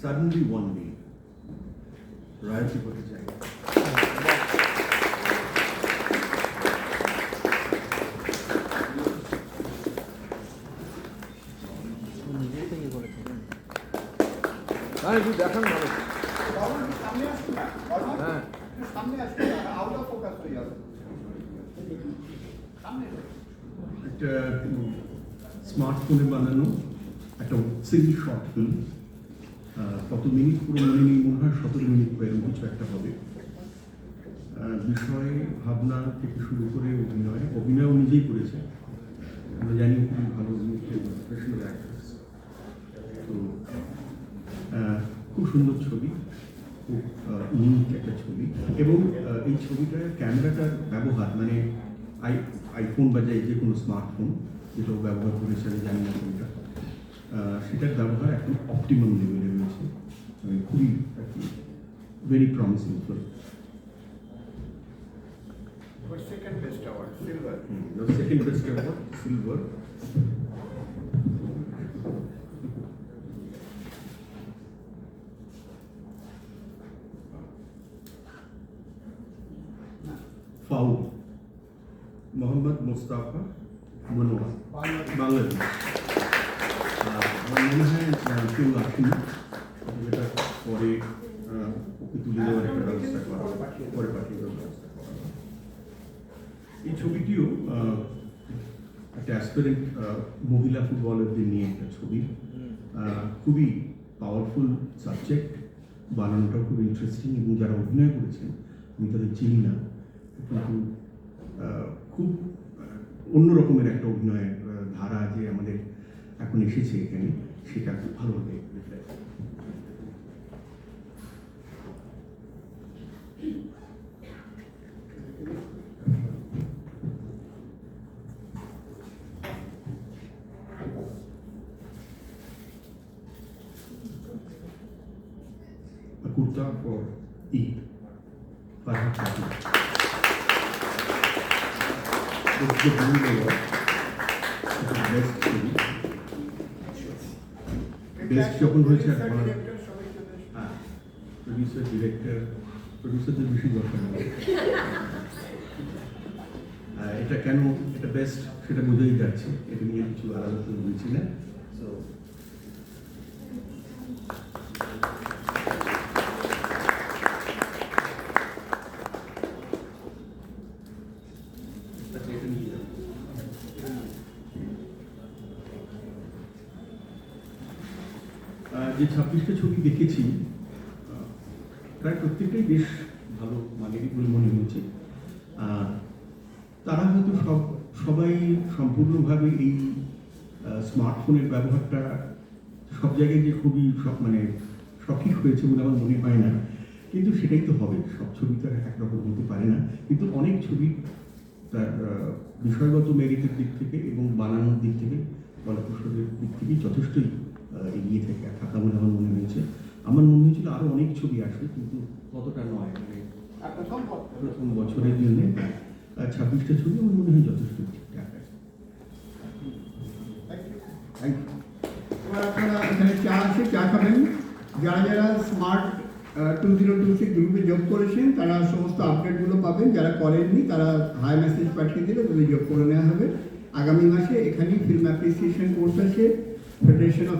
suddenly one day, royalty হতে চাই। দেখান ভালো। হ্যাঁ একটা স্মার্টফোনে বানানো একটা সিরিজ শর্ট ফিল্ম, কত মিনিট পুরো মনে নেই, মনে হয় 17 মিনিট বা এরকম কিছু একটা হবে। বিষয় ভাবনা থেকে শুরু করে অভিনয়ও নিজেই করেছে। আমরা জানি খুবই ভালো প্রফেশনাল অ্যাক্ট্রেস। তো খুব সুন্দর ছবি, খুব ইউনিক একটা ছবি, এবং এই ছবিটার ক্যামেরাটার ব্যবহার মানে আইফোন বা যে কোনো স্মার্টফোন যেটাও ব্যবহার করেছে আমি জানি না কোনটা, সেটার ব্যবহার এখন অপটিমাম লেভেলে রয়েছে, খুবই আর কি very promising film. Second best award, silver. Second best award, silver. Foul, Mohammad Mostafa Monowar, Bangladesh. আমার মনে হয় কেউ আসেনি, যেটা পরে ওকে তুলে দেওয়ার একটা ব্যবস্থা করা, পরে পাঠিয়ে দেওয়ার ব্যবস্থা করা। এই ছবিটিও একটা অ্যাসপিরেন্ট মহিলা ফুটবলারদের নিয়ে একটা ছবি, খুবই পাওয়ারফুল সাবজেক্ট, বানানোটাও খুব ইন্টারেস্টিং, এবং যারা অভিনয় করেছেন আমি তাদের চিনি না, কিন্তু খুব অন্য রকমের একটা অভিনয়ের ধারা যে আমাদের এখন এসেছে এখানে, সেটা খুব ভালোভাবে Kurta for Eid, Farhad Khatun. It's the blue layer. It's the best ছবি। বেস্ট যখন হয়েছে এখন, হ্যাঁ, প্রডিউসারদের বেশি দরকার নেই। এটা কেন এটা বেস্ট সেটা বোঝাই যাচ্ছে, এটা নিয়ে কিছু আলাদা করে বলছি না। যে 26টা ছবি দেখেছি, প্রায় প্রত্যেকটাই বেশ ভালো মানেরই বলে মনে হয়েছে। তারা হয়তো সবাই সম্পূর্ণভাবে এই স্মার্টফোনের ব্যবহারটা সব জায়গায় যে খুবই মানে সঠিক হয়েছে বলে আমার মনে হয় না, কিন্তু সেটাই তো হবে, সব ছবি তো একরকম হতে পারে না। কিন্তু অনেক ছবি তার বিষয়গত মেরিটের দিক থেকে এবং বানানোর দিক থেকে, কলাকুশলের দিক থেকে যথেষ্টই এগিয়ে থাকা বলে আমার মনে হয়েছে। আমার মনে হয়েছিল আরও অনেক ছবি আসবে, কিন্তু ততটা নয়, মানে প্রথম বছরের জন্য 26টা ছবি আমার মনে হয় যথেষ্ট ঠিকঠাক আছে। এবার আপনারা এখানে চা আছে, চা খাবেন। যারা যারা স্মার্ট 2026 গ্রুপে যোগ করেছেন তারা সমস্ত আপডেটগুলো পাবেন, যারা করেননি তারা হাই মেসেজ পাঠিয়ে দিলে তাদের যোগ করে নেওয়া হবে। আগামী মাসে এখানেই ফিল্ম অ্যাপ্রিসিয়েশন কোর্স আছে, ফেডারেশন অফ